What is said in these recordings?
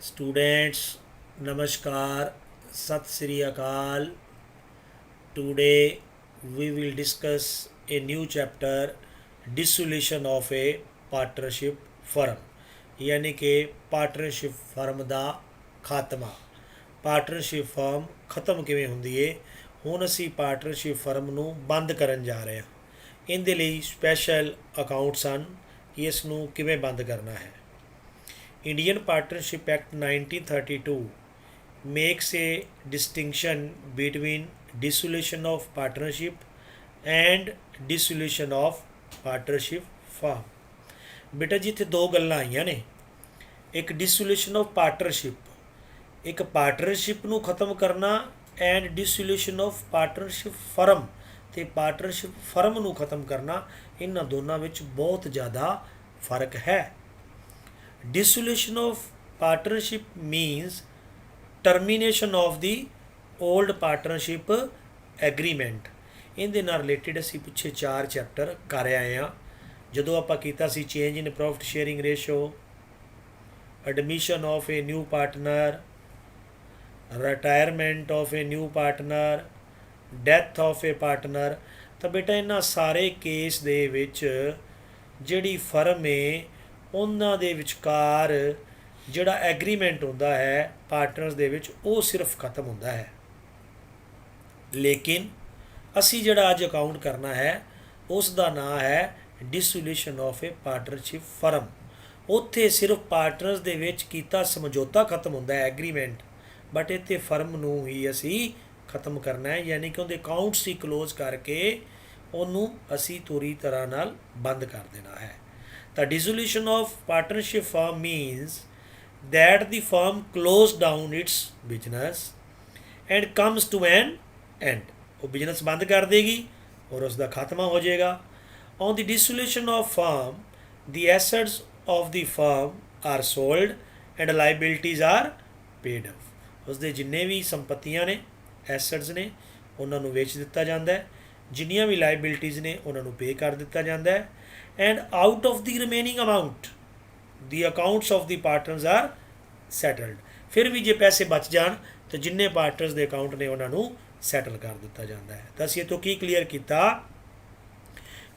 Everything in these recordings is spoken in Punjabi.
स्टूडेंट्स नमस्कार सत श्री अकाल। Today we will discuss a new chapter dissolution of a partnership firm यानी कि पार्टनरशिप फर्म ਦਾ ਖਾਤਮਾ। ਪਾਰਟਨਰਸ਼ਿਪ ਫਰਮ ਖਤਮ ਕਿਵੇਂ ਹੁੰਦੀ ਏ। ਹੁਣ ਅਸੀਂ ਪਾਰਟਨਰਸ਼ਿਪ ਫਰਮ ਨੂੰ ਬੰਦ ਕਰਨ ਜਾ ਰਹੇ ਹਾਂ। ਇਹਦੇ ਲਈ ਸਪੈਸ਼ਲ ਅਕਾਊਂਟਸ ਹਨ ਕਿ ਇਸ ਨੂੰ ਕਿਵੇਂ ਬੰਦ ਕਰਨਾ ਹੈ। Indian Partnership Act 1932 makes a distinction between dissolution of partnership and dissolution of partnership firm। ਬੇਟਾ ਜੀ ਇੱਥੇ ਦੋ ਗੱਲਾਂ ਆਈਆਂ ਨੇ, ਇੱਕ dissolution of partnership, ਇੱਕ ਪਾਰਟਨਰਸ਼ਿਪ ਨੂੰ ਖਤਮ ਕਰਨਾ, and dissolution of partnership firm ਤੇ ਪਾਰਟਨਰਸ਼ਿਪ ਫਰਮ ਨੂੰ ਖਤਮ ਕਰਨਾ। ਇਹਨਾਂ ਦੋਨਾਂ ਵਿੱਚ ਬਹੁਤ ਜ਼ਿਆਦਾ ਫਰਕ ਹੈ। Dissolution of partnership means termination of the old partnership agreement। ਇਹਦੇ ਨਾਲ ਰਿਲੇਟਡ ਅਸੀਂ ਪਿੱਛੇ 4 ਚੈਪਟਰ ਕਰ ਆਏ ਹਾਂ। ਜਦੋਂ ਆਪਾਂ ਕੀਤਾ ਸੀ change in profit sharing ratio, admission of a new partner, retirement of a new partner, death of a partner. ਤਾਂ ਬੇਟਾ ਇਹਨਾਂ ਸਾਰੇ ਕੇਸ ਦੇ ਵਿੱਚ ਜਿਹੜੀ ਫਰਮ ਏ ਉਹਨਾਂ ਦੇ ਵਿਚਕਾਰ ਜਿਹੜਾ ਐਗਰੀਮੈਂਟ ਹੁੰਦਾ ਹੈ ਪਾਰਟਨਰਸ ਦੇ ਵਿੱਚ ਉਹ ਸਿਰਫ ਖਤਮ ਹੁੰਦਾ ਹੈ। ਲੇਕਿਨ ਅਸੀਂ ਜਿਹੜਾ ਅੱਜ ਅਕਾਊਂਟ ਕਰਨਾ ਹੈ ਉਸ ਦਾ ਨਾਂ ਹੈ ਡਿਸੋਲੂਸ਼ਨ ਆਫ ਏ ਪਾਰਟਨਰਸ਼ਿਪ ਫਰਮ। ਉੱਥੇ ਸਿਰਫ ਪਾਰਟਨਰਸ ਦੇ ਵਿੱਚ ਕੀਤਾ ਸਮਝੌਤਾ ਖਤਮ ਹੁੰਦਾ ਹੈ, ਐਗਰੀਮੈਂਟ, ਬਟ ਇੱਥੇ ਫਰਮ ਨੂੰ ਹੀ ਅਸੀਂ ਖਤਮ ਕਰਨਾ ਹੈ, ਯਾਨੀ ਕਿ ਉਹਦੇ ਅਕਾਊਂਟਸ ਹੀ ਕਲੋਜ਼ ਕਰਕੇ ਉਹਨੂੰ ਅਸੀਂ ਪੂਰੀ ਤਰ੍ਹਾਂ ਨਾਲ ਬੰਦ ਕਰ ਦੇਣਾ ਹੈ। The dissolution of partnership firm means that the firm closed down its business and comes to an end। वो बिजनेस बंद कर देगी और उसका खात्मा हो जाएगा। On the dissolution of firm, the assets of the firm are sold and liabilities are paid off। ਉਸਦੇ ਜਿੰਨੇ ਵੀ ਸੰਪਤੀਆਂ ਨੇ, ਐਸੈਟਸ ਨੇ, ਉਹਨਾਂ ਨੂੰ ਵੇਚ ਦਿੱਤਾ ਜਾਂਦਾ ਹੈ। ਜਿੰਨੀਆਂ ਵੀ ਲਾਇਬਿਲਿਟੀਜ਼ ਨੇ ਉਹਨਾਂ ਨੂੰ ਪੇ ਕਰ ਦਿੱਤਾ ਜਾਂਦਾ ਹੈ। And out of the remaining amount the accounts of the partners are settled। ਫਿਰ ਵੀ ਜੇ ਪੈਸੇ ਬਚ ਜਾਣ ਤਾਂ ਜਿੰਨੇ ਪਾਰਟਨਰਸ ਦੇ ਅਕਾਊਂਟ ਨੇ ਉਹਨਾਂ ਨੂੰ ਸੈਟਲ ਕਰ ਦਿੱਤਾ ਜਾਂਦਾ ਹੈ। ਤਾਂ ਅਸੀਂ ਇਹ ਤੋਂ ਕੀ ਕਲੀਅਰ ਕੀਤਾ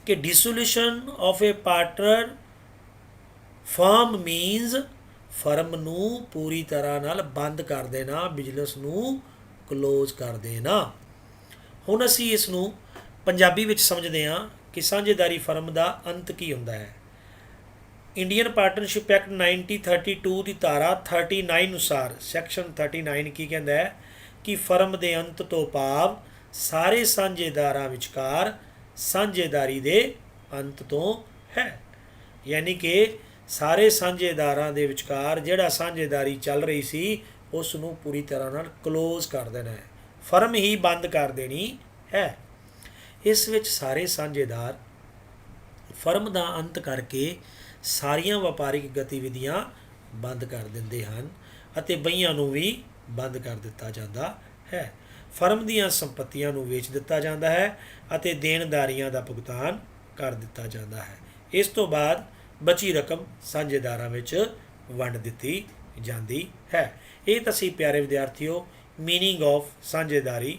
ਕਿ dissolution of a partner firm means firm ਨੂੰ ਪੂਰੀ ਤਰ੍ਹਾਂ ਨਾਲ ਬੰਦ ਕਰ ਦੇਣਾ, ਬਿਜ਼ਨਸ ਨੂੰ ਕਲੋਜ਼ ਕਰ ਦੇਣਾ। ਹੁਣ ਅਸੀਂ ਇਸ ਨੂੰ ਪੰਜਾਬੀ ਵਿੱਚ ਸਮਝਦੇ ਹਾਂ ਕਿ ਸਾਂਝੇਦਾਰੀ ਫਰਮ ਦਾ ਅੰਤ ਕੀ ਹੁੰਦਾ ਹੈ। ਇੰਡੀਅਨ ਪਾਰਟਨਰਸ਼ਿਪ ਐਕਟ 1932 ਦੀ ਧਾਰਾ 39 ਅਨੁਸਾਰ ਸੈਕਸ਼ਨ 39 ਕੀ ਕਹਿੰਦਾ ਹੈ ਕਿ ਫਰਮ ਦੇ ਅੰਤ ਤੋਂ ਭਾਵ ਸਾਰੇ ਸਾਂਝੇਦਾਰਾਂ ਵਿਚਕਾਰ ਸਾਂਝੇਦਾਰੀ ਦੇ ਅੰਤ ਤੋਂ ਹੈ। ਯਾਨੀ ਕਿ ਸਾਰੇ ਸਾਂਝੇਦਾਰਾਂ ਦੇ ਵਿਚਕਾਰ ਜਿਹੜਾ ਸਾਂਝੇਦਾਰੀ ਚੱਲ ਰਹੀ ਸੀ ਉਸ ਨੂੰ ਪੂਰੀ ਤਰ੍ਹਾਂ ਨਾਲ ਕਲੋਜ਼ ਕਰ ਦੇਣਾ ਹੈ, ਫਰਮ ਹੀ ਬੰਦ ਕਰ ਦੇਣੀ ਹੈ। ਇਸ ਵਿੱਚ ਸਾਰੇ ਸਾਂਝੇਦਾਰ ਫਰਮ ਦਾ ਅੰਤ ਕਰਕੇ ਸਾਰੀਆਂ ਵਪਾਰਿਕ ਗਤੀਵਿਧੀਆਂ ਬੰਦ ਕਰ ਦਿੰਦੇ ਹਨ ਅਤੇ ਬਹੀਆਂ ਨੂੰ ਵੀ ਬੰਦ ਕਰ ਦਿੱਤਾ ਜਾਂਦਾ ਹੈ। ਫਰਮ ਦੀਆਂ ਸੰਪਤੀਆਂ ਨੂੰ ਵੇਚ ਦਿੱਤਾ ਜਾਂਦਾ ਹੈ ਅਤੇ ਦੇਣਦਾਰੀਆਂ ਦਾ ਭੁਗਤਾਨ ਕਰ ਦਿੱਤਾ ਜਾਂਦਾ ਹੈ। ਇਸ ਤੋਂ ਬਾਅਦ ਬਚੀ ਰਕਮ ਸਾਂਝੇਦਾਰਾਂ ਵਿੱਚ ਵੰਡ ਦਿੱਤੀ ਜਾਂਦੀ ਹੈ। ਇਹ ਤਾਂ ਸੀ ਪਿਆਰੇ ਵਿਦਿਆਰਥੀਓ ਮੀਨਿੰਗ ਆਫ ਸਾਂਝੇਦਾਰੀ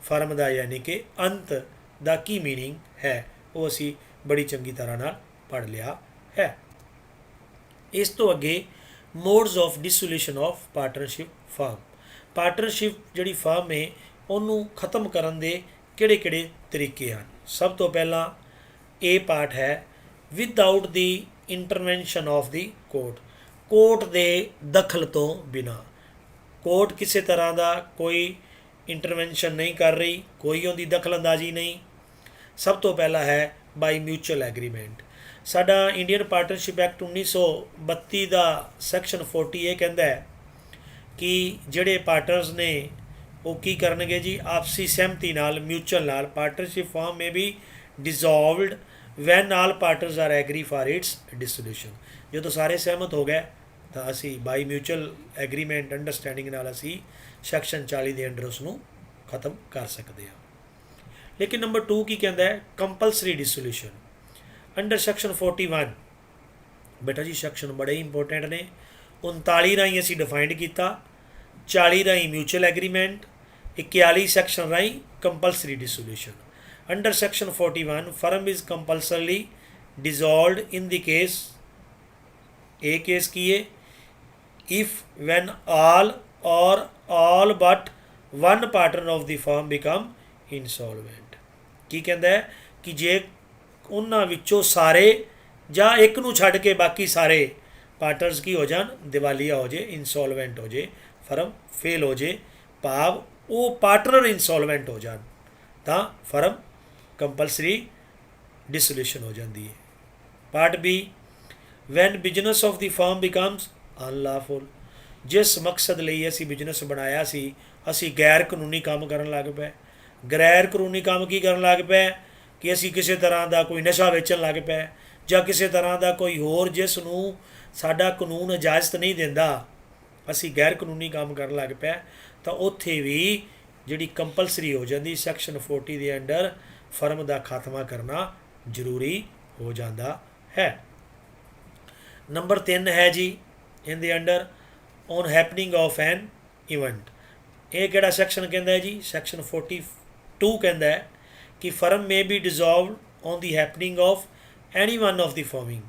ਫਰਮ ਦਾ, ਯਾਨੀ ਕਿ ਅੰਤ ਦਾ ਕੀ ਮੀਨਿੰਗ ਹੈ ਉਹ ਅਸੀਂ ਬੜੀ ਚੰਗੀ ਤਰ੍ਹਾਂ ਨਾਲ ਪੜ੍ਹ ਲਿਆ ਹੈ। ਇਸ ਤੋਂ ਅੱਗੇ modes of dissolution of partnership firm. Partnership ਜਿਹੜੀ ਫਰਮ ਹੈ ਉਹਨੂੰ ਖਤਮ ਕਰਨ ਦੇ ਕਿਹੜੇ ਕਿਹੜੇ ਤਰੀਕੇ ਹਨ। ਸਭ ਤੋਂ ਪਹਿਲਾਂ ਇਹ ਪਾਰਟ ਹੈ without the intervention of the court. Court ਦੇ ਦਖਲ ਤੋਂ ਬਿਨਾਂ, ਕੋਰਟ ਕਿਸੇ ਤਰ੍ਹਾਂ ਦਾ ਕੋਈ ਇੰਟਰਵੈਂਸ਼ਨ ਨਹੀਂ ਕਰ ਰਹੀ, ਕੋਈ ਉਹਦੀ ਦਖਲ ਅੰਦਾਜ਼ੀ ਨਹੀਂ। ਸਭ ਤੋਂ ਪਹਿਲਾ ਹੈ ਬਾਈ ਮਿਊਚੁਅਲ ਐਗਰੀਮੈਂਟ। ਸਾਡਾ ਇੰਡੀਅਨ ਪਾਰਟਨਰਸ਼ਿਪ ਐਕਟ 1932 ਦਾ ਸੈਕਸ਼ਨ 40 ਇਹ ਕਹਿੰਦਾ ਹੈ ਕਿ ਜਿਹੜੇ ਪਾਰਟਨਰਸ ਨੇ ਉਹ ਕੀ ਕਰਨਗੇ ਜੀ, ਆਪਸੀ ਸਹਿਮਤੀ ਨਾਲ, ਮਿਊਚੁਅਲ ਨਾਲ। Partnership firm may be dissolved when all partners are agree for its dissolution. ਜਦੋਂ ਸਾਰੇ ਸਹਿਮਤ ਹੋ ਗਏ ਤਾਂ ਅਸੀਂ ਬਾਈ ਮਿਊਚੁਅਲ ਐਗਰੀਮੈਂਟ ਅੰਡਰਸਟੈਂਡਿੰਗ ਨਾਲ ਅਸੀਂ ਸੈਕਸ਼ਨ 40 ਦੇ ਅੰਡਰ ਉਸ ਨੂੰ ਖਤਮ ਕਰ ਸਕਦੇ ਹਾਂ। ਲੇਕਿਨ ਨੰਬਰ 2 ਕੀ ਕਹਿੰਦਾ ਹੈ, ਕੰਪਲਸਰੀ ਡਿਸੋਲੂਸ਼ਨ ਅੰਡਰ ਸੈਕਸ਼ਨ 41। ਬੇਟਾ ਜੀ ਸੈਕਸ਼ਨ ਬੜੇ ਇੰਪੋਰਟੈਂਟ ਨੇ। 39 ਰਾਹੀਂ ਅਸੀਂ ਡਿਫਾਈਨਡ ਕੀਤਾ, 40 ਰਾਹੀਂ ਮਿਊਚੁਅਲ ਐਗਰੀਮੈਂਟ, 41 ਸੈਕਸ਼ਨ ਰਾਹੀਂ compulsory dissolution. Under section 41 firm is compulsorily dissolved in the case, a case की है if when all or all but one partner of the firm become insolvent। ਕੀ ਕਹਿੰਦਾ ਹੈ ਕਿ ਜੇ ਉਹਨਾਂ ਵਿੱਚੋਂ ਸਾਰੇ ਜਾਂ ਇੱਕ ਨੂੰ ਛੱਡ ਕੇ ਬਾਕੀ ਸਾਰੇ ਪਾਰਟਨਰਸ ਕੀ ਹੋ ਜਾਣ, ਦਿਵਾਲੀਆ ਹੋ ਜੇ, ਇਨਸੋਲਵੈਂਟ ਹੋ ਜੇ, ਫਰਮ ਫੇਲ ਹੋ ਜੇ, ਭਾਵ ਉਹ ਪਾਰਟਨਰ ਇਨਸੋਲਵੈਂਟ ਹੋ ਜਾਣ, ਤਾਂ ਫਰਮ ਕੰਪਲਸਰੀ डिसोल्यूशन हो जाती है। Part B when business of the firm becomes unlawful. जिस मकसद ਲਈ ਅਸੀਂ ਬਿਜ਼ਨਸ ਬਣਾਇਆ ਸੀ ਅਸੀਂ ਗੈਰ ਕਾਨੂੰਨੀ ਕੰਮ ਕਰਨ ਲੱਗ ਪਏ। ਗੈਰ ਕਾਨੂੰਨੀ ਕੰਮ ਕੀ ਕਰਨ ਲੱਗ ਪਏ ਕਿ ਅਸੀਂ ਕਿਸੇ ਤਰ੍ਹਾਂ ਦਾ ਕੋਈ ਨਸ਼ਾ ਵੇਚਣ ਲੱਗ ਪਏ ਜਾਂ ਕਿਸੇ ਤਰ੍ਹਾਂ ਦਾ ਕੋਈ ਹੋਰ ਜਿਸ ਨੂੰ ਸਾਡਾ ਕਾਨੂੰਨ ਇਜਾਜ਼ਤ ਨਹੀਂ ਦਿੰਦਾ, ਅਸੀਂ ਗੈਰ ਕਾਨੂੰਨੀ ਕੰਮ ਕਰਨ ਲੱਗ ਪਏ, ਤਾਂ ਉੱਥੇ ਵੀ ਜਿਹੜੀ ਕੰਪਲਸਰੀ ਹੋ ਜਾਂਦੀ ਸੈਕਸ਼ਨ 40 ਦੇ ਅੰਡਰ ਫਰਮ ਦਾ ਖਾਤਮਾ ਕਰਨਾ ਜ਼ਰੂਰੀ ਹੋ ਜਾਂਦਾ ਹੈ। ਨੰਬਰ 3 ਹੈ ਜੀ ਇਨ ਦੇ under on happening of N event. ਇਹ ਕਿਹੜਾ ਸੈਕਸ਼ਨ ਕਹਿੰਦਾ ਹੈ ਜੀ? ਸੈਕਸ਼ਨ 42 ਕਹਿੰਦਾ ਹੈ ਕਿ firm may be dissolved on the happening of any one of the following.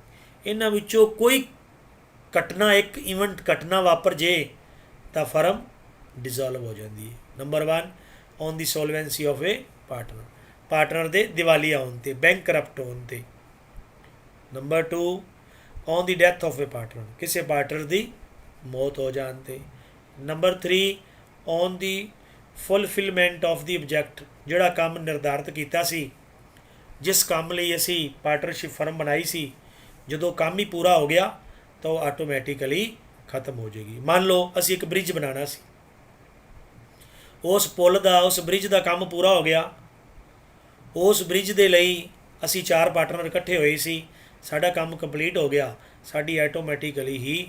ਇਹਨਾਂ ਵਿੱਚੋਂ ਕੋਈ ਘਟਨਾ, ਇੱਕ ਇਵੈਂਟ ਘਟਨਾ ਵਾਪਰ ਜੇ ਤਾਂ ਫਰਮ ਡਿਜ਼ੋਲਵ ਹੋ ਜਾਂਦੀ ਹੈ। Number 1 on the solvency of a partner, partner ਦੇ ਦਿਵਾਲੀਆ ਹੋਣ 'ਤੇ, ਬੈਂਕ ਕਰਪਟ ਹੋਣ 'ਤੇ। Number 2 on the death of a partner, ਕਿਸੇ ਪਾਰਟਨਰ ਦੀ ਮੌਤ ਹੋ ਜਾਣ 'ਤੇ। Number 3 on the fulfilment of the object, ਜਿਹੜਾ ਕੰਮ ਨਿਰਧਾਰਿਤ ਕੀਤਾ ਸੀ, ਜਿਸ ਕੰਮ ਲਈ ਅਸੀਂ ਪਾਰਟਨਰਸ਼ਿਪ ਫਰਮ ਬਣਾਈ ਸੀ, ਜਦੋਂ ਕੰਮ ਹੀ ਪੂਰਾ ਹੋ ਗਿਆ ਤਾਂ ਉਹ ਆਟੋਮੈਟੀਕਲੀ ਖਤਮ ਹੋ ਜਾਏਗੀ। ਮੰਨ ਲਓ ਅਸੀਂ ਇੱਕ ਬ੍ਰਿਜ ਬਣਾਉਣਾ ਸੀ, ਉਸ ਪੁੱਲ ਦਾ, ਉਸ ਬ੍ਰਿਜ ਦਾ ਕੰਮ ਪੂਰਾ ਹੋ ਗਿਆ, ਉਸ ਬ੍ਰਿਜ ਦੇ ਲਈ ਅਸੀਂ 4 ਪਾਰਟਨਰ ਇਕੱਠੇ ਹੋਏ ਸੀ, ਸਾਡਾ ਕੰਮ ਕੰਪਲੀਟ ਹੋ ਗਿਆ, ਸਾਡੀ ਆਟੋਮੈਟੀਕਲੀ ਹੀ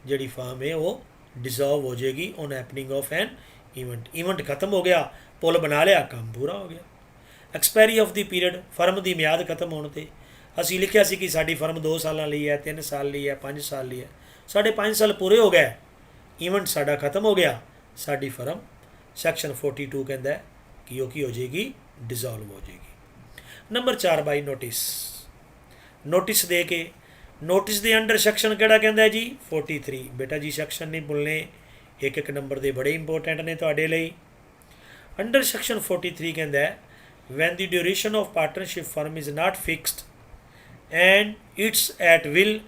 ਜਿਹੜੀ ਫਰਮ ਹੈ ਉਹ ਡਿਜ਼ੋਲਵ ਹੋ ਜਾਏਗੀ on happening of N event. Event ਖਤਮ ਹੋ ਗਿਆ, ਪੁੱਲ ਬਣਾ ਲਿਆ, ਕੰਮ ਪੂਰਾ ਹੋ ਗਿਆ। Expiry of the period, firm ਦੀ ਮਿਆਦ ਖਤਮ ਹੋਣ 'ਤੇ। ਅਸੀਂ ਲਿਖਿਆ ਸੀ ਕਿ ਸਾਡੀ ਫਰਮ 2 ਸਾਲਾਂ ਲਈ ਹੈ, 3 ਸਾਲ ਲਈ ਹੈ, 5 ਸਾਲ ਲਈ ਹੈ, ਸਾਡੇ 5 ਸਾਲ ਪੂਰੇ ਹੋ ਗਏ, ਇਵੈਂਟ ਸਾਡਾ ਖਤਮ ਹੋ ਗਿਆ, ਸਾਡੀ ਫਰਮ ਸੈਕਸ਼ਨ 42 ਕਹਿੰਦਾ ਕਿ ਉਹ ਕੀ ਹੋ ਜਾਏਗੀ, ਡਿਜ਼ੋਲਵ ਹੋ ਜਾਏਗੀ। ਨੰਬਰ 4 ਬਾਈ ਨੋਟਿਸ, ਨੋਟਿਸ ਦੇ ਕੇ। ਨੋਟਿਸ ਦੇ ਅੰਡਰ ਸੈਕਸ਼ਨ ਕਿਹੜਾ ਕਹਿੰਦਾ ਜੀ? 43। ਬੇਟਾ ਜੀ ਸੈਕਸ਼ਨ ਨਹੀਂ ਭੁੱਲਣੇ, ਇੱਕ ਇੱਕ ਨੰਬਰ ਦੇ ਬੜੇ ਇੰਪੋਰਟੈਂਟ ਨੇ ਤੁਹਾਡੇ ਲਈ। ਅੰਡਰ ਸੈਕਸ਼ਨ 43 ਕਹਿੰਦਾ when the duration of partnership firm is not fixed and it's at will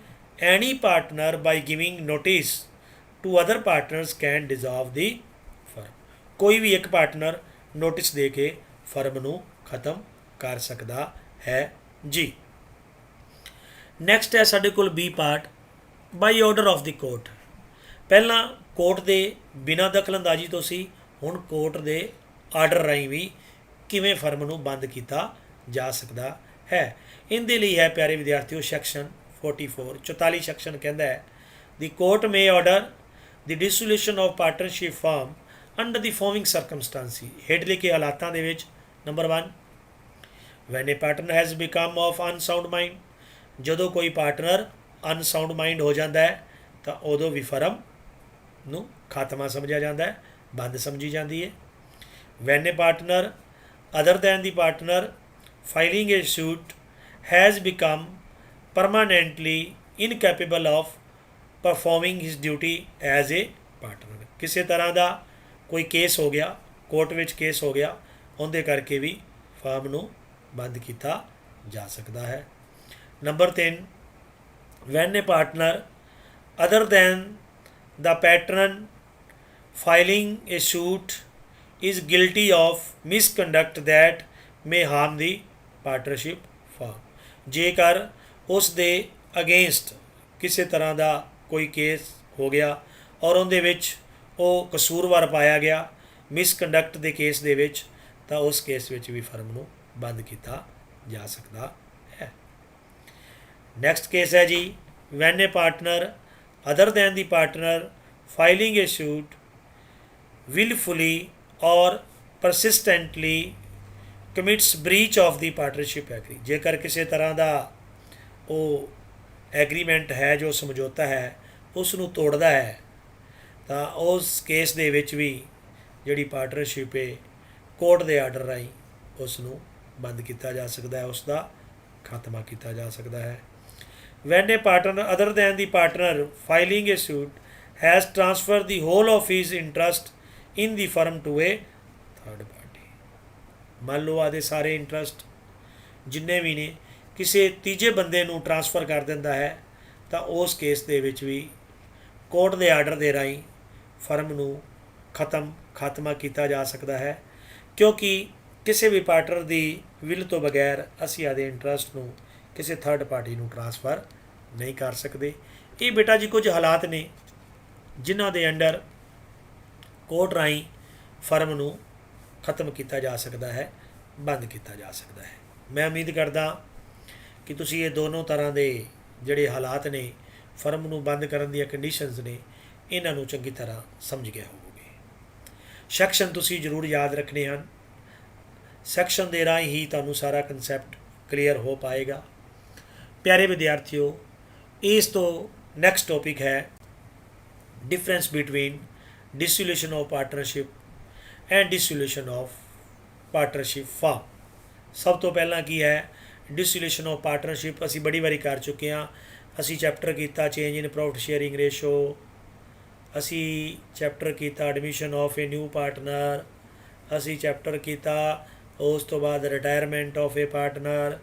any partner by giving notice to other partners can dissolve the firm. ਕੋਈ ਵੀ ਇੱਕ ਪਾਰਟਨਰ ਨੋਟਿਸ ਦੇ ਕੇ ਫਰਮ ਨੂੰ ਖਤਮ ਕਰ ਸਕਦਾ ਹੈ ਜੀ। ਨੈਕਸਟ ਹੈ ਸਾਡੇ ਕੋਲ B part, by order of the court. ਪਹਿਲਾਂ ਕੋਰਟ ਦੇ ਬਿਨਾਂ ਦਖਲਅੰਦਾਜ਼ੀ ਤੋਂ ਸੀ, ਹੁਣ ਕੋਰਟ ਦੇ ਆਰਡਰ ਰਾਹੀਂ ਵੀ ਕਿਵੇਂ ਫਰਮ ਨੂੰ ਬੰਦ ਕੀਤਾ ਜਾ ਸਕਦਾ ਹੈ। ਇਹਦੇ ਲਈ ਹੈ ਪਿਆਰੇ ਵਿਦਿਆਰਥੀਓ ਸੈਕਸ਼ਨ 44। 44 ਸੈਕਸ਼ਨ ਕਹਿੰਦਾ ਹੈ the court may order the dissolution of partnership firm under the following circumstances. ਹੇਠ ਲਿਖੇ ਹਾਲਾਤਾਂ ਦੇ ਵਿੱਚ। Number 1 when a partner has become of unsound mind, ਜਦੋਂ ਕੋਈ ਪਾਰਟਨਰ ਅਨਸਾਊਂਡ ਮਾਈਂਡ ਹੋ ਜਾਂਦਾ ਹੈ ਤਾਂ ਉਦੋਂ ਵੀ ਫਰਮ ਨੂੰ ਖਾਤਮਾ ਸਮਝਿਆ ਜਾਂਦਾ ਹੈ, ਬੰਦ ਸਮਝੀ ਜਾਂਦੀ ਹੈ। When a partner other than the partner filing a suit has become permanently incapable of performing his duty as a partner. ਕਿਸੇ ਤਰ੍ਹਾਂ ਦਾ ਕੋਈ ਕੇਸ ਹੋ ਗਿਆ, ਕੋਰਟ ਵਿੱਚ ਕੇਸ ਹੋ ਗਿਆ, ਉਹਦੇ ਕਰਕੇ ਵੀ ਫਰਮ ਨੂੰ ਬੰਦ ਕੀਤਾ ਜਾ ਸਕਦਾ ਹੈ। Number 3 when a partner other than the ਪੈਟਰਨ filing a suit is guilty of misconduct that may harm the partnership firm. ਜੇਕਰ ਉਸ ਦੇ ਅਗੇਂਸਟ ਕਿਸੇ ਤਰ੍ਹਾਂ ਦਾ ਕੋਈ ਕੇਸ ਹੋ ਗਿਆ ਔਰ ਉਹਦੇ ਵਿੱਚ ਉਹ ਕਸੂਰਵਾਰ ਪਾਇਆ ਗਿਆ ਮਿਸਕੰਡਕਟ ਦੇ ਕੇਸ ਦੇ ਵਿੱਚ, ਤਾਂ ਉਸ ਕੇਸ ਵਿੱਚ ਵੀ ਫਰਮ ਨੂੰ ਬੰਦ ਕੀਤਾ ਜਾ ਸਕਦਾ ਹੈ। ਨੈਕਸਟ ਕੇਸ ਹੈ ਜੀ when a partner other than the partner filing a suit wilfully or persistently commits breach of the partnership agree. ਜੇਕਰ ਕਿਸੇ ਤਰ੍ਹਾਂ ਦਾ ਉਹ ਐਗਰੀਮੈਂਟ ਹੈ, ਜੋ ਸਮਝੌਤਾ ਹੈ, ਉਸ ਨੂੰ ਤੋੜਦਾ ਹੈ ਤਾਂ ਉਸ ਕੇਸ ਦੇ ਵਿੱਚ ਵੀ ਜਿਹੜੀ ਪਾਰਟਨਰਸ਼ਿਪ ਹੈ ਕੋਰਟ ਦੇ ਆਰਡਰ ਰਾਹੀਂ ਉਸ ਨੂੰ ਬੰਦ ਕੀਤਾ ਜਾ ਸਕਦਾ ਹੈ, ਉਸ ਦਾ ਖਾਤਮਾ ਕੀਤਾ ਜਾ ਸਕਦਾ ਹੈ। when a partner other than the partner filing a suit has transferred the whole of his interest in the firm to a third party, ਮੰਨ ਲਓ ਆਦੇ ਸਾਰੇ ਇੰਟਰਸਟ ਜਿੰਨੇ ਵੀ ਨੇ ਕਿਸੇ ਤੀਜੇ ਬੰਦੇ ਨੂੰ ਟਰਾਂਸਫਰ ਕਰ ਦਿੰਦਾ ਹੈ ਤਾਂ ਉਸ ਕੇਸ ਦੇ ਵਿੱਚ ਵੀ ਕੋਰਟ ਦੇ ਆਰਡਰ ਦੇ ਰਾਹੀਂ ਫਰਮ ਨੂੰ ਖਾਤਮਾ ਕੀਤਾ ਜਾ ਸਕਦਾ ਹੈ, ਕਿਉਂਕਿ ਕਿਸੇ ਵੀ ਪਾਰਟਨਰ ਦੀ ਵਿਲ ਤੋਂ ਬਗੈਰ ਅਸੀਂ ਆਦੇ ਇੰਟਰਸਟ ਨੂੰ ਕਿਸੇ ਥਰਡ ਪਾਰਟੀ ਨੂੰ ਟਰਾਂਸਫਰ ਨਹੀਂ ਕਰ ਸਕਦੇ। ਇਹ ਬੇਟਾ ਜੀ ਕੁਝ ਹਾਲਾਤ ਨੇ ਜਿਨ੍ਹਾਂ ਦੇ ਅੰਡਰ ਕੋਰਟ ਰਾਹੀਂ ਫਰਮ ਨੂੰ ਖਤਮ ਕੀਤਾ ਜਾ ਸਕਦਾ ਹੈ, ਬੰਦ ਕੀਤਾ ਜਾ ਸਕਦਾ ਹੈ। ਮੈਂ ਉਮੀਦ ਕਰਦਾ ਕਿ ਤੁਸੀਂ ਇਹ ਦੋਨੋਂ ਤਰ੍ਹਾਂ ਦੇ ਜਿਹੜੇ ਹਾਲਾਤ ਨੇ ਫਰਮ ਨੂੰ ਬੰਦ ਕਰਨ ਦੀਆਂ ਕੰਡੀਸ਼ਨਸ ਨੇ ਇਹਨਾਂ ਨੂੰ ਚੰਗੀ ਤਰ੍ਹਾਂ ਸਮਝ ਗਏ ਹੋਵੋਗੇ। ਸੈਕਸ਼ਨ ਤੁਸੀਂ ਜ਼ਰੂਰ ਯਾਦ ਰੱਖਣੇ ਹਨ, ਸੈਕਸ਼ਨ ਦੇ ਰਾਹੀਂ ਹੀ ਤੁਹਾਨੂੰ ਸਾਰਾ ਕਨਸੈਪਟ ਕਲੀਅਰ ਹੋ ਪਾਏਗਾ। ਪਿਆਰੇ ਵਿਦਿਆਰਥੀਓ, ਇਸ ਤੋਂ ਨੈਕਸਟ ਟੌਪਿਕ ਹੈ difference between dissolution of partnership and dissolution of partnership firm. ਸਭ ਤੋਂ ਪਹਿਲਾਂ ਕੀ ਹੈ ਡਿਸੋਲੂਸ਼ਨ ਆਫ ਪਾਰਟਨਰਸ਼ਿਪ, ਅਸੀਂ ਬੜੀ ਵਾਰੀ ਕਰ ਚੁੱਕੇ ਹਾਂ। ਅਸੀਂ ਚੈਪਟਰ ਕੀਤਾ change in profit sharing ratio, ਅਸੀਂ ਚੈਪਟਰ ਕੀਤਾ admission of a new partner, ਅਸੀਂ ਚੈਪਟਰ ਕੀਤਾ ਉਸ ਤੋਂ ਬਾਅਦ ਰਿਟਾਇਰਮੈਂਟ ਆਫ ਏ ਪਾਰਟਨਰ,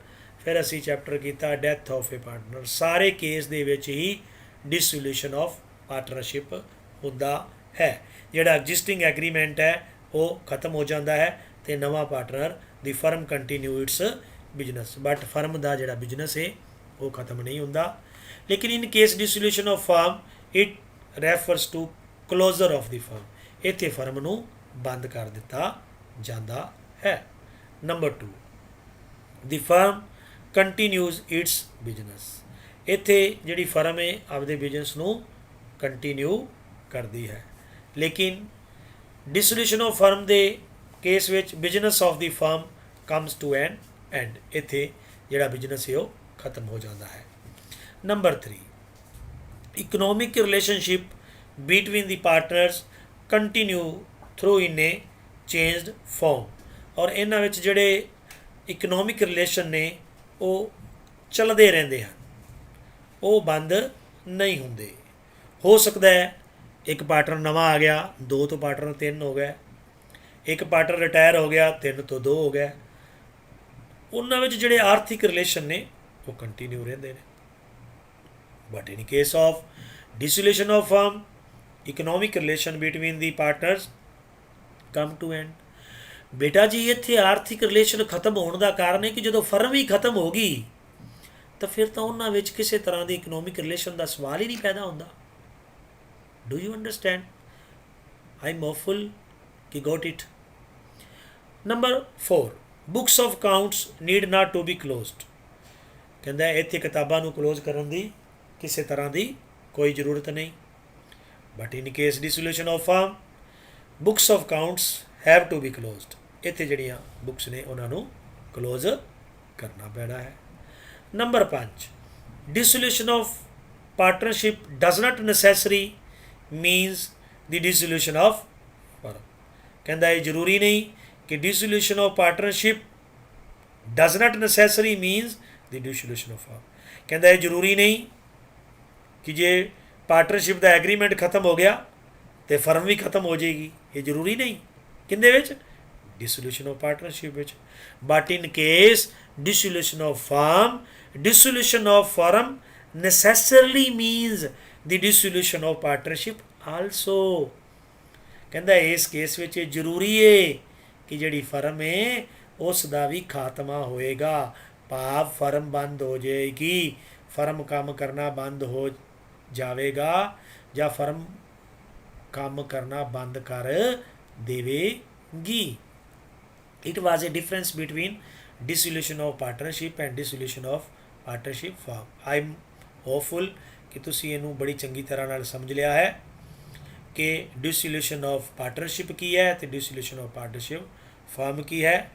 ਫਿਰ ਅਸੀਂ ਚੈਪਟਰ ਕੀਤਾ ਡੈਥ ਆਫ ਏ ਪਾਰਟਨਰ। ਸਾਰੇ ਕੇਸ ਦੇ ਵਿੱਚ ਹੀ ਡਿਸੋਲੂਸ਼ਨ ਆਫ ਪਾਰਟਨਰਸ਼ਿਪ ਹੁੰਦਾ ਹੈ। ਜਿਹੜਾ ਐਗਜ਼ਿਸਟਿੰਗ ਐਗਰੀਮੈਂਟ ਹੈ ਉਹ ਖਤਮ ਹੋ ਜਾਂਦਾ ਹੈ ਅਤੇ ਨਵਾਂ partner the firm continue its business, but firm ਦਾ ਜਿਹੜਾ ਬਿਜ਼ਨਸ ਹੈ ਉਹ ਖਤਮ ਨਹੀਂ ਹੁੰਦਾ। ਲੇਕਿਨ in case dissolution of firm it refers to closure of the firm, ਇੱਥੇ ਫਰਮ ਨੂੰ ਬੰਦ ਕਰ ਦਿੱਤਾ ਜਾਂਦਾ ਹੈ। Number 2, the firm continues its business, ਇੱਥੇ ਜਿਹੜੀ ਫਰਮ ਹੈ ਆਪਦੇ ਬਿਜ਼ਨਸ ਨੂੰ ਕੰਟੀਨਿਊ ਕਰਦੀ ਹੈ। ਲੇਕਿਨ ਡਿਸੋਲੂਸ਼ਨ ਆਫ ਫਰਮ ਦੇ ਕੇਸ ਵਿੱਚ business of the firm comes to an end, ਇੱਥੇ ਜਿਹੜਾ ਬਿਜ਼ਨਸ ਹੈ ਉਹ ਖਤਮ ਹੋ ਜਾਂਦਾ ਹੈ। Number 3, economic relationship between the partners continue through in a changed forum, ਔਰ ਇਹਨਾਂ ਵਿੱਚ ਜਿਹੜੇ ਇਕਨੋਮਿਕ ਰਿਲੇਸ਼ਨ ਨੇ ਉਹ ਚੱਲਦੇ ਰਹਿੰਦੇ ਹਨ, ਉਹ ਬੰਦ ਨਹੀਂ ਹੁੰਦੇ। ਹੋ ਸਕਦਾ ਹੈ ਇੱਕ ਪਾਰਟਨਰ ਨਵਾਂ ਆ ਗਿਆ, 2 ਤੋਂ ਪਾਰਟਨਰ 3 ਹੋ ਗਏ, ਇੱਕ ਪਾਰਟਨਰ ਰਿਟਾਇਰ ਹੋ ਗਿਆ, 3 ਤੋਂ 2 ਹੋ ਗਏ, ਉਹਨਾਂ ਵਿੱਚ ਜਿਹੜੇ ਆਰਥਿਕ ਰਿਲੇਸ਼ਨ ਨੇ ਉਹ ਕੰਟੀਨਿਊ ਰਹਿੰਦੇ ਨੇ। But in case of dissolution of firm economic relation between the partners come to end. ਬੇਟਾ ਜੀ ਇੱਥੇ ਆਰਥਿਕ ਰਿਲੇਸ਼ਨ ਖਤਮ ਹੋਣ ਦਾ ਕਾਰਨ ਹੈ ਕਿ ਜਦੋਂ ਫਰਮ ਹੀ ਖਤਮ ਹੋ ਗਈ ਤਾਂ ਫਿਰ ਤਾਂ ਉਹਨਾਂ ਵਿੱਚ ਕਿਸੇ ਤਰ੍ਹਾਂ ਦੀ ਇਕਨੋਮਿਕ ਰਿਲੇਸ਼ਨ ਦਾ ਸਵਾਲ ਹੀ ਨਹੀਂ ਪੈਦਾ ਹੁੰਦਾ। Do you understand? I am hopeful ਕਿ got it. Number 4, books of accounts need not to be closed, ਕਹਿੰਦਾ ਇੱਥੇ ਕਿਤਾਬਾਂ ਨੂੰ ਕਲੋਜ਼ ਕਰਨ ਦੀ ਕਿਸੇ ਤਰ੍ਹਾਂ ਦੀ ਕੋਈ ਜ਼ਰੂਰਤ ਨਹੀਂ। But in case dissolution of firm books of accounts have to be closed, ਇੱਥੇ ਜਿਹੜੀਆਂ ਬੁੱਕਸ ਨੇ ਉਹਨਾਂ ਨੂੰ ਕਲੋਜ਼ ਕਰਨਾ ਪੈਣਾ ਹੈ। Number 5, dissolution of partnership does not necessary means the dissolution of firm, ਕਹਿੰਦਾ ਇਹ ਜ਼ਰੂਰੀ ਨਹੀਂ ਕਿ dissolution of partnership does not necessary means the dissolution of firm, ਕਹਿੰਦਾ ਇਹ ਜ਼ਰੂਰੀ ਨਹੀਂ ਕਿ ਜੇ ਪਾਰਟਨਰਸ਼ਿਪ ਦਾ ਐਗਰੀਮੈਂਟ ਖਤਮ ਹੋ ਗਿਆ ਤੇ ਫਰਮ ਵੀ ਖਤਮ ਹੋ ਜਾਏਗੀ, ਇਹ ਜ਼ਰੂਰੀ ਨਹੀਂ। ਕਿੰਦੇ ਵਿੱਚ? ਡਿਸੋਲੂਸ਼ਨ ਆਫ ਪਾਰਟਨਰਸ਼ਿਪ ਵਿੱਚ। But in case dissolution of firm, dissolution of firm necessarily means the dissolution of partnership also, ਕਹਿੰਦਾ ਇਸ ਕੇਸ ਵਿੱਚ ਇਹ ਜ਼ਰੂਰੀ ਹੈ ਕਿ ਜਿਹੜੀ ਫਰਮ ਹੈ ਉਸ ਦਾ ਵੀ ਖਾਤਮਾ ਹੋਏਗਾ, ਭਾਵ ਫਰਮ ਬੰਦ ਹੋ ਜਾਏਗੀ, ਫਰਮ ਕੰਮ ਕਰਨਾ ਬੰਦ ਹੋ ਜਾਵੇਗਾ ਜਾਂ ਫਰਮ ਕੰਮ ਕਰਨਾ ਬੰਦ ਕਰ ਦੇਵੇਗੀ। It was A difference between dissolution of partnership and dissolution of partnership firm. I am hopeful ਕਿ ਤੁਸੀਂ ਇਹਨੂੰ ਬੜੀ ਚੰਗੀ ਤਰ੍ਹਾਂ ਨਾਲ ਸਮਝ ਲਿਆ ਹੈ ਕਿ dissolution of partnership ਕੀ ਹੈ ਅਤੇ dissolution of partnership firm ਕੀ ਹੈ।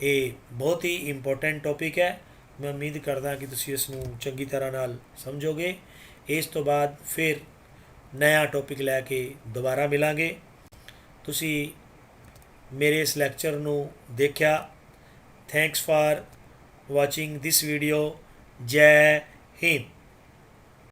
ਇਹ ਬਹੁਤ ਹੀ ਇੰਪੋਰਟੈਂਟ ਟੌਪਿਕ ਹੈ। ਮੈਂ ਉਮੀਦ ਕਰਦਾ ਕਿ ਤੁਸੀਂ ਇਸ ਨੂੰ ਚੰਗੀ ਤਰ੍ਹਾਂ ਨਾਲ ਸਮਝੋਗੇ। ਇਸ ਤੋਂ ਬਾਅਦ ਫਿਰ ਨਇਆ ਟੌਪਿਕ ਲੈ ਕੇ ਦੁਬਾਰਾ ਮਿਲਾਂਗੇ। ਤੁਸੀਂ ਮੇਰੇ ਇਸ ਲੈਕਚਰ ਨੂੰ ਦੇਖਿਆ। Thanks for watching this video. ਜੈ ਹਿੰਦ।